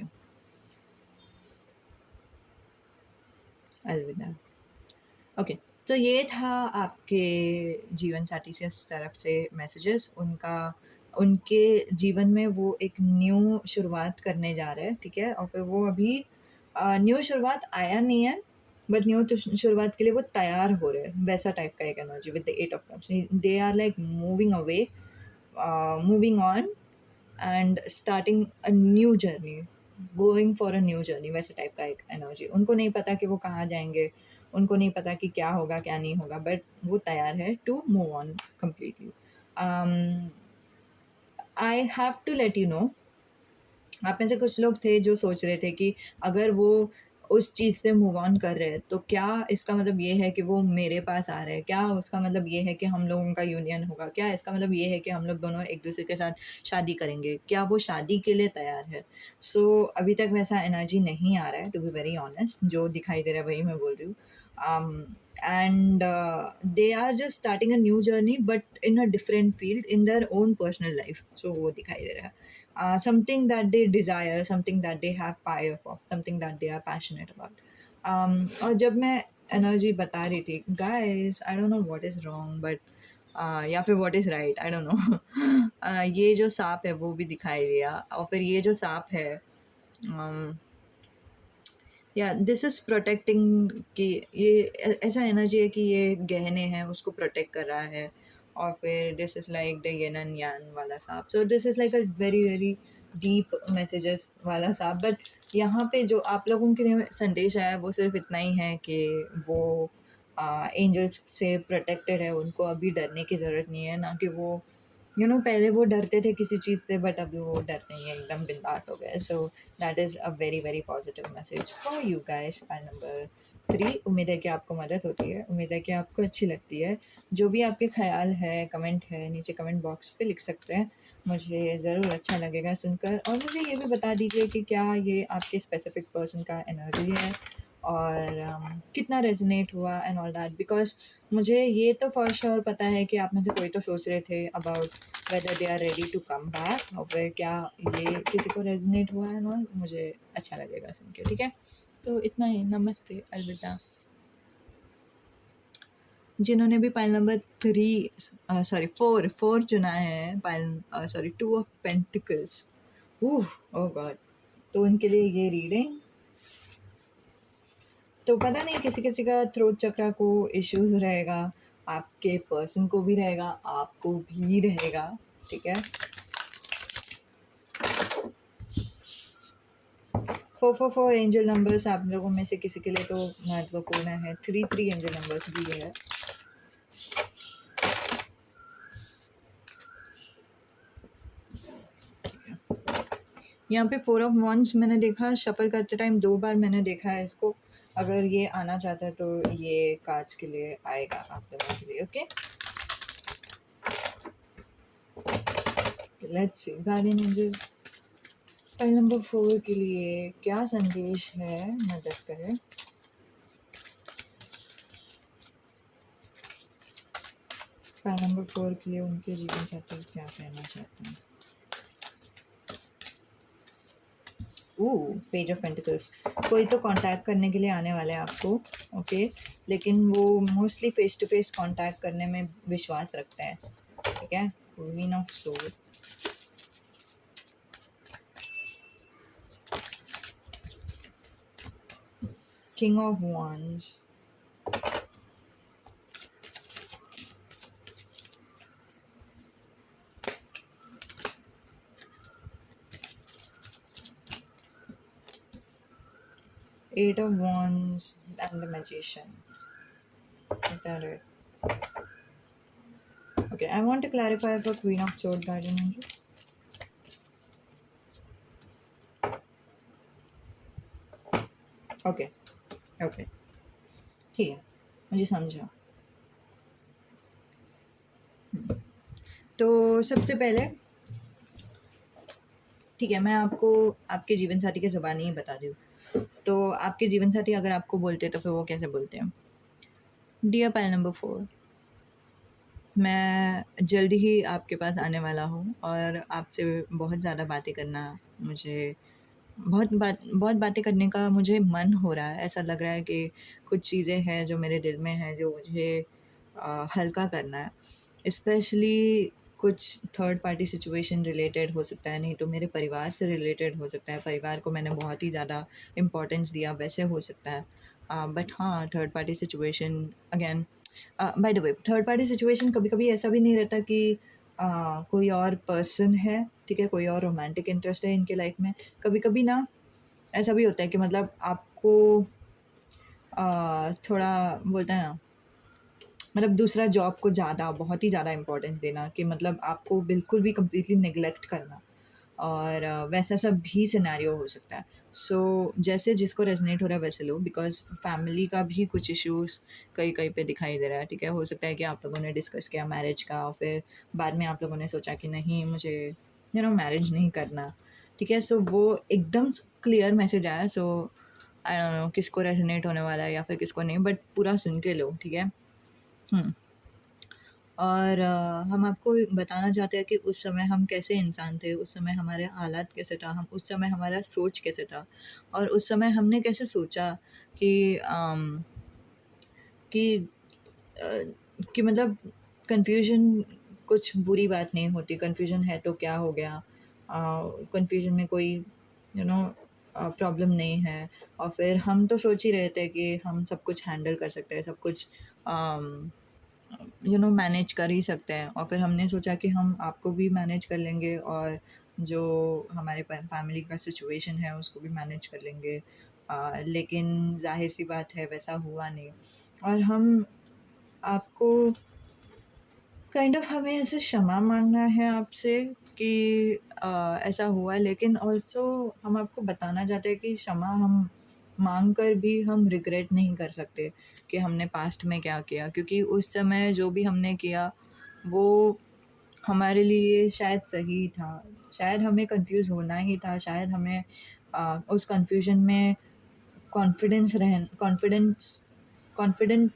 S1: अलविदा। ओके, तो ये था आपके जीवन साथी से तरफ से मैसेजेस। उनके जीवन में वो एक न्यू शुरुआत करने जा रहे हैं, ठीक है? और फिर वो अभी न्यू शुरुआत आया नहीं है, बट न्यू शुरुआत के लिए वो तैयार हो रहे हैं, वैसा टाइप का एक energy with the 8 of cups. They are like moving away, moving on, and starting a new journey, going for a new journey, वैसे टाइप का एक एनर्जी। उनको नहीं पता कि वो कहाँ जाएंगे, उनको नहीं पता कि क्या होगा क्या नहीं होगा, बट वो तैयार है to move on completely. I have to let you know, आप में से कुछ लोग थे जो सोच रहे थे कि अगर वो उस चीज़ से मूव ऑन कर रहे हैं, तो क्या इसका मतलब ये है कि वो मेरे पास आ रहे हैं? क्या उसका मतलब ये है कि हम लोगों का यूनियन होगा? क्या इसका मतलब ये है कि हम लोग दोनों एक-दूसरे के साथ शादी करेंगे? क्या वो शादी के लिए तैयार है? अभी तक वैसा एनर्जी नहीं आ रहा है, टू बी वेरी ऑनेस्ट, जो दिखाई दे रहा है वही मैं बोल रही हूँ। And they are just starting a new journey, but in a different field in their own personal life. So वो दिखाई दे रहा है। Something that they desire, something that they have fire for, something that they are passionate about. और जब मैं एनर्जी बता रही थी, guys, I don't know what is wrong, but या फिर what is right, I don't know. ये जो सांप है वो भी दिखाई दिया, और फिर ये जो सांप है, या दिस इज़ प्रोटेक्टिंग, कि ये ऐसा एनर्जी है कि ये गहने हैं उसको प्रोटेक्ट कर रहा है। और फिर this is like the yin and yang वाला सांप, सो this is like a very very deep messages वाला सांप। बट यहाँ पे जो आप लोगों के लिए संदेश आया वो सिर्फ इतना ही है कि वो एंजल्स से प्रोटेक्टेड है, उनको अभी डरने की ज़रूरत नहीं है। ना कि वो पहले वो डरते थे किसी चीज़ से, बट अभी वो डर नहीं है, एकदम बिंदास हो गए। So that is a very very positive message for you guys. Pile number 3, उम्मीद है कि आपको मदद होती है, उम्मीद है कि आपको अच्छी लगती है। जो भी आपके ख्याल है, कमेंट है, नीचे कमेंट बॉक्स पे लिख सकते हैं, मुझे ज़रूर अच्छा लगेगा सुनकर। और मुझे ये भी बता दीजिए कि क्या ये आपके स्पेसिफिक पर्सन का एनर्जी है, और कितना रेजोनेट हुआ एंड ऑल दैट। बिकॉज मुझे ये तो फॉर श्योर पता है कि आप में से कोई तो सोच रहे थे about whether they are ready to come back, और फिर क्या ये किसी को रेजोनेट हुआ है ना, मुझे अच्छा लगेगा सुन के, ठीक है? तो इतना ही, नमस्ते, अलविदा। जिन्होंने भी पाइल नंबर 4 चुना है, pile sorry 2 of pentacles, oh God, तो उनके लिए ये रीडिंग तो पता नहीं किसी-किसी का थ्रोट चक्रा को इश्यूज़ रहेगा, आपके पर्सन को भी रहेगा, आपको भी रहेगा, ठीक है? 444 एंजल नंबर्स आप लोगों में से किसी के लिए तो महत्वपूर्ण है, 33 एंजल नंबर्स भी है। यहाँ पे 4 ऑफ वॉन्ड्स मैंने देखा, शफल करते टाइम 2 बार मैंने देखा है इसको। अगर ये आना चाहता है तो ये कार्ड्स के लिए आएगा आप लोगों के लिए, okay? Let's see guardian angel file number 4 के लिए क्या संदेश है, मदद करें। फाइल नंबर 4 के लिए उनके जीवन साथी क्या कहना चाहते हैं। पेज ऑफ पेंटिकल्स, कोई तो कांटेक्ट करने के लिए आने वाले हैं आपको, ओके? लेकिन वो mostly face to face contact करने में विश्वास रखते हैं, ठीक है? Queen of sword, king of wands, eight of wands and the magician. Is that it? Okay, I want to clarify for queen of sword guardian angel. Okay okay, ठीक है, मुझे समझा। तो सबसे पहले ठीक है, मैं आपको आपके जीवन साथी की ज़ुबानी ही बता रही हूँ। तो आपके जीवन साथी अगर आपको बोलते तो फिर वो कैसे बोलते हैं? डियर पाइल नंबर 4, मैं जल्दी ही आपके पास आने वाला हूँ और आपसे बहुत ज़्यादा बातें करना, मुझे बहुत बातें करने का मुझे मन हो रहा है। ऐसा लग रहा है कि कुछ चीज़ें हैं जो मेरे दिल में हैं जो मुझे हल्का करना है। स्पेशली कुछ थर्ड पार्टी सिचुएशन रिलेटेड हो सकता है, नहीं तो मेरे परिवार से रिलेटेड हो सकता है। परिवार को मैंने बहुत ही ज़्यादा इम्पोर्टेंस दिया, वैसे हो सकता है। बट हाँ, third party situation again, by the way, third party situation कभी-कभी ऐसा भी नहीं रहता कि कोई और पर्सन है, ठीक है? कोई और रोमांटिक इंटरेस्ट है इनके लाइफ में। कभी-कभी ना ऐसा भी होता है कि मतलब आपको थोड़ा बोलते हैं ना, मतलब दूसरा जॉब को ज़्यादा, बहुत ही ज़्यादा इम्पोर्टेंस देना कि मतलब आपको बिल्कुल भी कंप्लीटली नेग्लेक्ट करना, और वैसा सब भी सिनेरियो हो सकता है। सो जैसे जिसको रेज़ोनेट हो रहा है वैसे लो, बिकॉज़ फैमिली का भी कुछ इश्यूज़ कहीं-कहीं पे दिखाई दे रहा है, ठीक है? हो सकता है कि आप लोगों ने डिस्कस किया मैरिज का और फिर बाद में आप लोगों ने सोचा कि नहीं, मुझे मैरिज नहीं करना, ठीक है? सो वो एकदम क्लियर मैसेज आया। सो आई डोंट नो किसको रेज़ोनेट होने वाला है या फिर किसको नहीं, बट पूरा सुन के लो, ठीक है? हुँ। और हम आपको बताना चाहते हैं कि उस समय हम कैसे इंसान थे, उस समय हमारे हालात कैसे था, हम उस समय हमारा सोच कैसे था, और उस समय हमने कैसे सोचा कि कि अ, कि मतलब कन्फ्यूज़न कुछ बुरी बात नहीं होती, कन्फ्यूज़न है तो क्या हो गया? कन्फ्यूज़न में कोई नो प्रॉब्लम नहीं है, और फिर हम तो सोच ही रहे थे कि हम सब कुछ हैंडल कर सकते हैं, सब कुछ अम मैनेज कर ही सकते हैं, और फिर हमने सोचा कि हम आपको भी मैनेज कर लेंगे और जो हमारे फैमिली का सिचुएशन है उसको भी मैनेज कर लेंगे। लेकिन जाहिर सी बात है वैसा हुआ नहीं, और हम आपको काइंड ऑफ हमें ऐसे क्षमा मांगना है आपसे कि ऐसा हुआ, लेकिन ऑल्सो हम आपको बताना चाहते हैं कि क्षमा हम मांग कर भी हम रिग्रेट नहीं कर सकते कि हमने पास्ट में क्या किया, क्योंकि उस समय जो भी हमने किया वो हमारे लिए शायद सही था, शायद हमें कंफ्यूज होना ही था, शायद हमें उस कंफ्यूजन में कॉन्फिडेंस कॉन्फिडेंट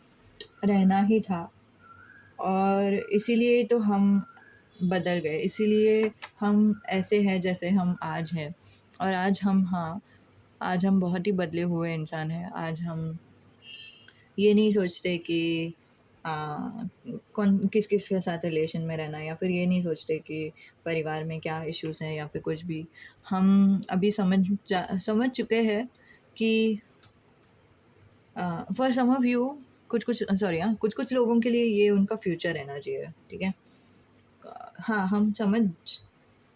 S1: रहना ही था, और इसीलिए तो हम बदल गए, इसीलिए हम ऐसे हैं जैसे हम आज हैं, और आज हम हाँ, आज हम बहुत ही बदले हुए इंसान हैं। आज हम ये नहीं सोचते कि अ, कौन किस-किस के साथ रिलेशन में रहना है, या फिर ये नहीं सोचते कि परिवार में क्या इश्यूज़ हैं या फिर कुछ भी। हम अभी समझ चुके हैं कि फॉर सम ऑफ यू, कुछ-कुछ सॉरी हाँ, कुछ-कुछ लोगों के लिए ये उनका फ्यूचर एनर्जी है, ठीक है? हाँ, हम समझ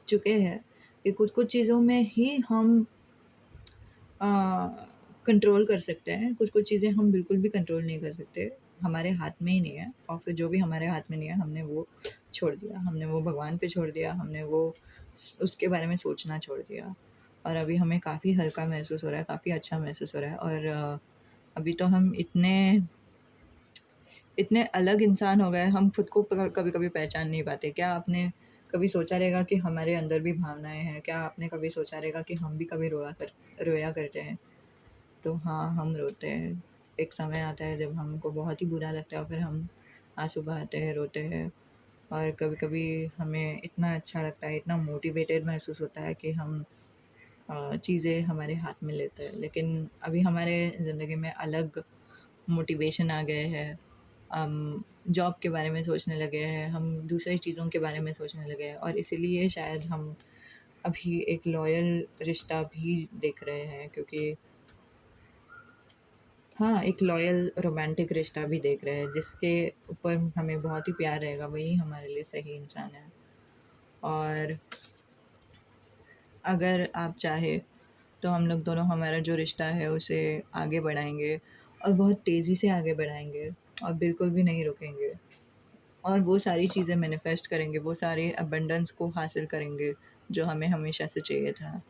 S1: चुके हैं कि कुछ-कुछ चीज़ों में ही हम अ, कंट्रोल कर सकते हैं, कुछ-कुछ चीज़ें हम बिल्कुल भी कंट्रोल नहीं कर सकते, हमारे हाथ में ही नहीं है और फिर जो भी हमारे हाथ में नहीं है, हमने वो छोड़ दिया, हमने वो भगवान पे छोड़ दिया, हमने वो उसके बारे में सोचना छोड़ दिया और अभी हमें काफ़ी हल्का महसूस हो रहा है, काफ़ी अच्छा महसूस हो रहा है और अभी तो हम इतने इतने अलग इंसान हो गए, हम खुद को कभी-कभी पहचान नहीं पाते। क्या आपने कभी सोचा रहेगा कि हमारे अंदर भी भावनाएँ हैं? क्या आपने कभी सोचा रहेगा कि हम भी कभी रोया करते हैं? तो हाँ, हम रोते हैं। एक समय आता है जब हमको बहुत ही बुरा लगता है और फिर हम आँसू बहाते हैं, रोते हैं और कभी-कभी हमें इतना अच्छा लगता है, इतना मोटिवेटेड महसूस होता है कि हम चीज़ें हमारे हाथ में लेते हैं। लेकिन अभी हमारे ज़िंदगी में अलग मोटिवेशन आ गए हैं। हम जॉब के बारे में सोचने लगे हैं, हम दूसरी चीज़ों के बारे में सोचने लगे हैं और इसीलिए शायद हम अभी एक लॉयल रिश्ता भी देख रहे हैं क्योंकि हाँ, एक लॉयल रोमांटिक रिश्ता भी देख रहे हैं जिसके ऊपर हमें बहुत ही प्यार रहेगा, वही हमारे लिए सही इंसान है। और अगर आप चाहे तो हम लोग दोनों हमारा जो रिश्ता है उसे आगे बढ़ाएँगे और बहुत तेज़ी से आगे बढ़ाएँगे और बिल्कुल भी नहीं रुकेंगे। और वो सारी चीज़ें मैनिफेस्ट करेंगे, वो सारे अबंडेंस को हासिल करेंगे जो हमें हमेशा से चाहिए था।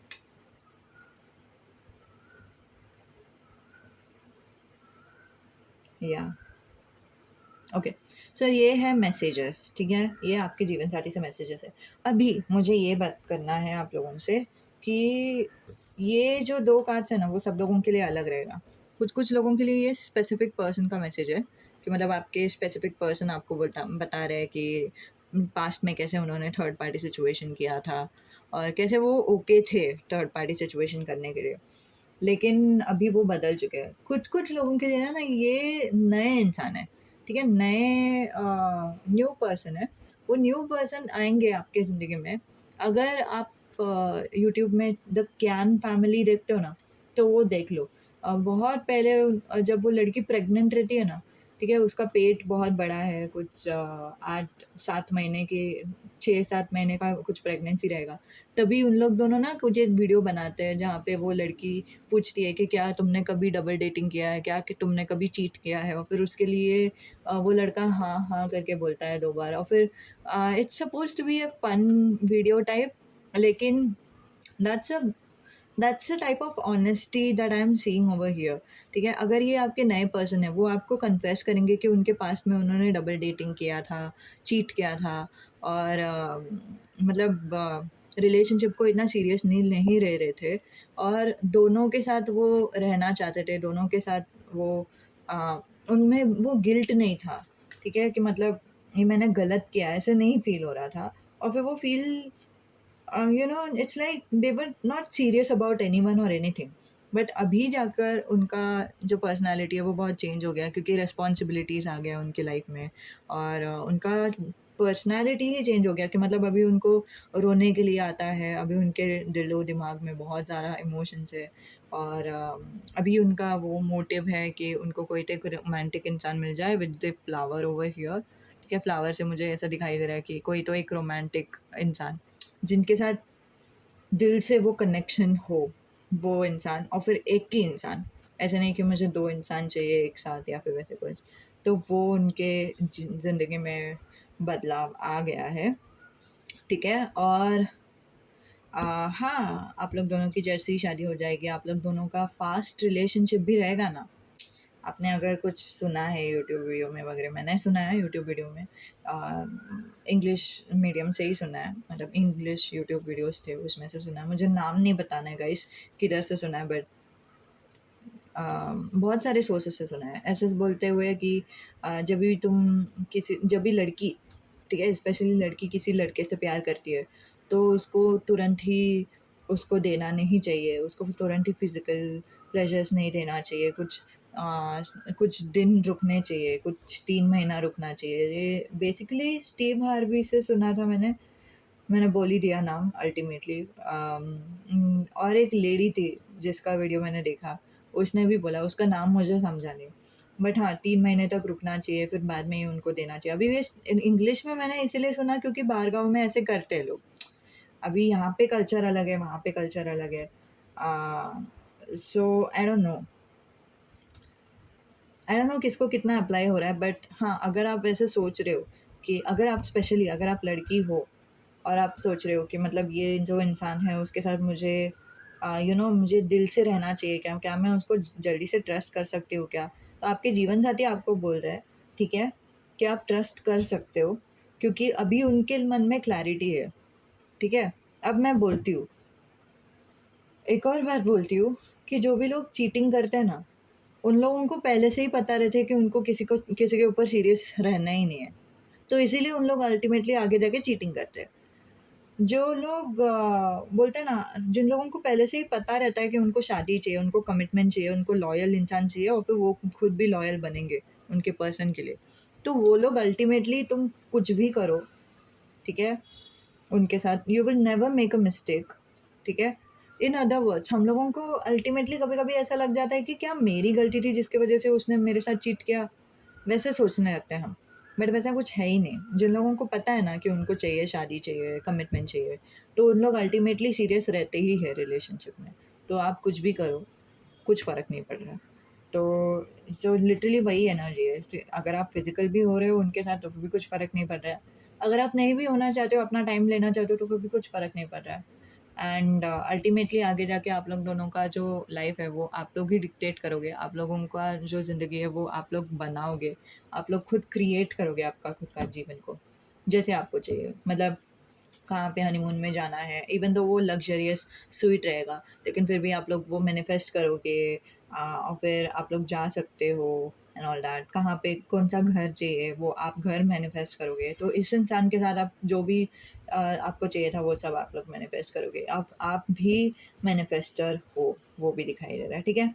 S1: या ओके, सो ये है मैसेजेस, ठीक है? ये आपके जीवन साथी से मैसेजेस है। अभी मुझे ये बात करना है आप लोगों से कि ये जो 2 कार्ड्स है ना, वो सब लोगों के लिए अलग रहेगा। कुछ-कुछ लोगों के लिए ये स्पेसिफिक पर्सन का मैसेज है कि मतलब आपके स्पेसिफिक पर्सन आपको बता रहे हैं कि पास्ट में कैसे उन्होंने थर्ड पार्टी सिचुएशन किया था और कैसे वो ओके थे थर्ड पार्टी सिचुएशन करने के लिए। लेकिन अभी वो बदल चुके हैं। कुछ-कुछ लोगों के लिए ना ये नए इंसान हैं, ठीक है? नए न्यू पर्सन है। वो न्यू पर्सन आएँगे आपकी ज़िंदगी में। अगर आप यूट्यूब में द क्यान फैमिली देखते हो ना, तो वो देख लो। बहुत पहले जब वो लड़की प्रेग्नेंट रहती है ना, ठीक है? उसका पेट बहुत बड़ा है, कुछ 8-7 महीने की 6-7 महीने का कुछ प्रेगनेंसी रहेगा। तभी उन लोग दोनों ना कुछ एक वीडियो बनाते हैं जहाँ पे वो लड़की पूछती है कि क्या तुमने कभी डबल डेटिंग किया है क्या कि तुमने कभी चीट किया है और फिर उसके लिए वो लड़का हाँ हाँ करके बोलता है 2 बार और फिर it's suppose to be a fun video type लेकिन that's a that's a type of honesty that I am seeing over here, ठीक है? अगर ये आपके नए पर्सन है वो आपको कन्फेस करेंगे कि उनके पास में उन्होंने डबल डेटिंग किया था, चीट किया था और मतलब रिलेशनशिप को इतना सीरियस नहीं ले रहे थे और दोनों के साथ वो रहना चाहते थे, दोनों के साथ वो अ, उनमें वो गिल्ट नहीं था, ठीक है? कि मतलब ये मैंने गलत किया है, ऐसा नहीं फ़ील हो रहा था और फिर वो feel it's like they were not serious about anyone or anything. But अभी जाकर उनका जो पर्सनैलिटी है वो बहुत चेंज हो गया क्योंकि रिस्पॉन्सिबिलिटीज़ आ गया उनकी लाइफ में और उनका पर्सनैलिटी ही चेंज हो गया कि मतलब अभी उनको रोने के लिए आता है, अभी उनके दिलो दिमाग में बहुत ज़्यादा इमोशंस है और अभी उनका वो मोटिव है कि उनको कोई तो एक रोमांटिक इंसान मिल जाए with the flower over here, ठीक है? फ्लावर से मुझे ऐसा दिखाई दे रहा है कि कोई तो एक रोमांटिक इंसान जिनके साथ दिल से वो कनेक्शन हो, वो इंसान और फिर एक ही इंसान। ऐसा नहीं कि मुझे 2 इंसान चाहिए एक साथ या फिर वैसे कुछ। तो वो उनके ज़िंदगी में बदलाव आ गया है, ठीक है? और हाँ, आप लोग दोनों की जैसे ही शादी हो जाएगी, आप लोग दोनों का फ़ास्ट रिलेशनशिप भी रहेगा ना। आपने अगर कुछ सुना है यूट्यूब वीडियो में वगैरह, मैंने सुना है यूट्यूब वीडियो में इंग्लिश मीडियम से ही सुना है, मतलब इंग्लिश यूट्यूब वीडियोस थे उसमें से सुना है, मुझे नाम नहीं बताना है गाइस किधर से सुना है बट बहुत सारे सोर्सेस से सुना है ऐसे बोलते हुए कि जब भी लड़की, ठीक है, स्पेशली लड़की किसी लड़के से प्यार करती है तो उसको तुरंत ही उसको देना नहीं चाहिए, उसको तुरंत ही फिजिकल प्लेजर्स नहीं देना चाहिए, कुछ दिन रुकने चाहिए, कुछ 3 महीना रुकना चाहिए। ये बेसिकली स्टीव हार्वी से सुना था मैंने बोल ही दिया नाम अल्टीमेटली। और एक लेडी थी जिसका वीडियो मैंने देखा, उसने भी बोला, उसका नाम मुझे समझा नहीं। बट हाँ, 3 महीने तक रुकना चाहिए, फिर बाद में ही उनको देना चाहिए। अभी ये इंग्लिश में मैंने इसीलिए सुना क्योंकि बाहर गाँव में ऐसे करते हैं लोग। अभी यहाँ पे कल्चर अलग है, वहाँ पे कल्चर अलग है। सो आई डोंट नो किसको कितना अप्लाई हो रहा है, बट हाँ, अगर आप वैसे सोच रहे हो कि अगर आप स्पेशली अगर आप लड़की हो और आप सोच रहे हो कि मतलब ये जो इंसान है उसके साथ मुझे मुझे दिल से रहना चाहिए क्या? क्या मैं उसको जल्दी से ट्रस्ट कर सकती हूँ क्या? तो आपके जीवन साथी आपको बोल रहा है, ठीक है, कि आप ट्रस्ट कर सकते हो क्योंकि अभी उनके मन में क्लैरिटी है, ठीक है? अब मैं बोलती हूँ, एक और बात बोलती हूँ कि जो भी लोग चीटिंग करते हैं ना, उन लोगों को पहले से ही पता रहता है कि उनको किसी के ऊपर सीरियस रहना ही नहीं है। तो इसीलिए उन लोग अल्टीमेटली आगे जाके चीटिंग करते हैं। जो लोग बोलते हैं ना, जिन लोगों को पहले से ही पता रहता है कि उनको शादी चाहिए, उनको कमिटमेंट चाहिए, उनको लॉयल इंसान चाहिए और फिर वो खुद भी लॉयल बनेंगे उनके पर्सन के लिए। तो वो लोग अल्टीमेटली तुम कुछ भी करो, ठीक है? उनके साथ you will never make a mistake, ठीक है? इन अदर वर्ड्स हम लोगों को अल्टीमेटली कभी-कभी ऐसा लग जाता है कि क्या मेरी गलती थी जिसकी वज़ह से उसने मेरे साथ चीट किया? वैसे सोचने लगते हैं हम। बट वैसा कुछ है ही नहीं। जिन लोगों को पता है ना कि उनको चाहिए, शादी चाहिए, कमिटमेंट चाहिए, तो उन लोग अल्टीमेटली सीरियस रहते ही हैं रिलेशनशिप में। तो आप कुछ भी करो, कुछ फ़र्क नहीं पड़ रहा। तो लिटरली वही एनर्जी है। अगर आप फिज़िकल भी हो रहे हो उनके साथ तो फिर भी कुछ फ़र्क नहीं पड़ रहा है। अगर आप नहीं भी होना चाहते हो, अपना टाइम लेना चाहते हो तो फिर भी कुछ फ़र्क नहीं पड़ रहा है। एंड अल्टीमेटली आगे जाके आप लोग दोनों का जो लाइफ़ है वो आप लोग ही डिक्टेट करोगे। आप लोगों का जो ज़िंदगी है वो आप लोग बनाओगे। आप लोग खुद क्रिएट करोगे आपका खुद का जीवन को, जैसे आपको चाहिए। मतलब कहाँ पे हनीमून में जाना है, इवन दो वो लग्ज़रियस स्वीट रहेगा, लेकिन फिर भी आप लोग वो मैनिफेस्ट करोगे और फिर आप लोग जा सकते हो एंड ऑल दैट। कहाँ पे कौन-सा घर चाहिए, वो आप घर मैनिफेस्ट करोगे। तो इस इंसान के साथ आप जो भी आपको चाहिए था, वो सब आप लोग मैनिफेस्ट करोगे। आप भी मैनिफेस्टर हो, वो भी दिखाई दे रहा है, ठीक है?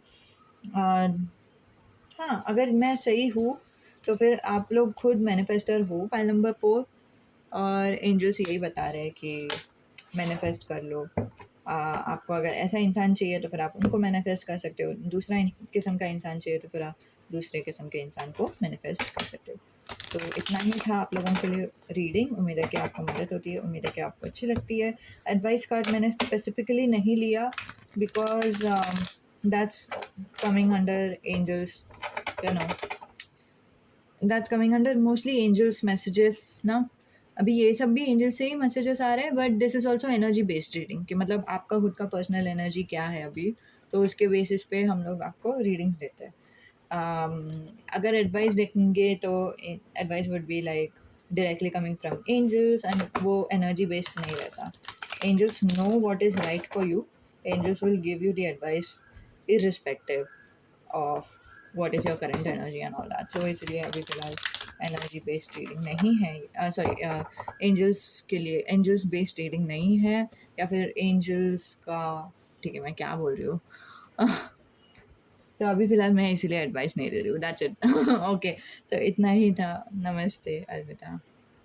S1: अ, हाँ, अगर मैं सही हूँ, तो फिर आप लोग खुद मैनिफेस्टर हो, पाइल नंबर 4। और एंजल्स यही बता रहे हैं कि मैनिफेस्ट कर लो। आपको अगर ऐसा इंसान चाहिए तो फिर आप उनको मैनिफेस्ट कर सकते हो। दूसरा किस्म का इंसान चाहिए तो फिर आप दूसरे किस्म के इंसान को मैनिफेस्ट कर सकते हो। तो इतना ही था आप लोगों के लिए रीडिंग। उम्मीद है कि आपको मदद होती है, उम्मीद है कि आपको अच्छी लगती है। एडवाइस कार्ड मैंने स्पेसिफिकली नहीं लिया because that's coming under angels, you know, that's coming under mostly angels messages ना। अभी ये सब भी एंजल से ही मैसेजेस आ रहे हैं, but this is also energy based reading कि मतलब आपका खुद का पर्सनल एनर्जी क्या है अभी, तो उसके बेसिस पे हम लोग आपको रीडिंग्स देते हैं। अगर एडवाइस देंगे तो advice would be like directly coming from angels and वो एनर्जी बेस्ड नहीं रहता। Angels know what is right for you. Angels will give you the advice irrespective of what is your current energy and all that. So इसलिए अभी फ़िलहाल एनर्जी बेस्ड रीडिंग नहीं है, सॉरी, एंजल्स के लिए एंजल्स बेस्ड रीडिंग नहीं है, या फिर एंजल्स का, ठीक है, मैं क्या बोल रही हूँ। तो अभी फ़िलहाल मैं इसीलिए एडवाइस नहीं दे रही हूँ, दैट्स इट। ओके, सो इतना ही था। नमस्ते, अलविदा।